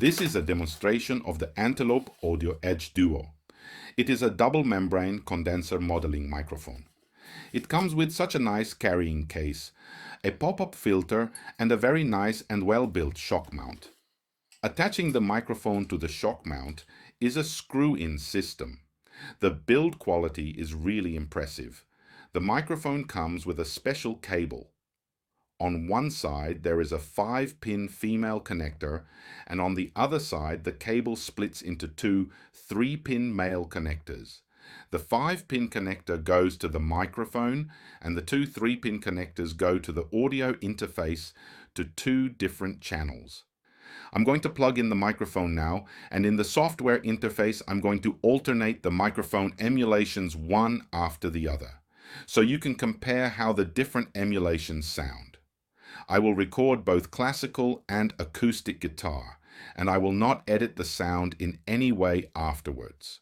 This is a demonstration of the Antelope Audio Edge Duo. It is a double membrane condenser modeling microphone. It comes with such a nice carrying case, a pop-up filter and a very nice and well-built shock mount. Attaching the microphone to the shock mount is a screw-in system. The build quality is really impressive. The microphone comes with a special cable. On one side there is a 5-pin female connector, and on the other side the cable splits into two 3-pin male connectors. The 5-pin connector goes to the microphone and the two 3-pin connectors go to the audio interface to two different channels. I'm going to plug in the microphone now, and in the software interface I'm going to alternate the microphone emulations one after the other, so you can compare how the different emulations sound. I will record both classical and acoustic guitar, and I will not edit the sound in any way afterwards.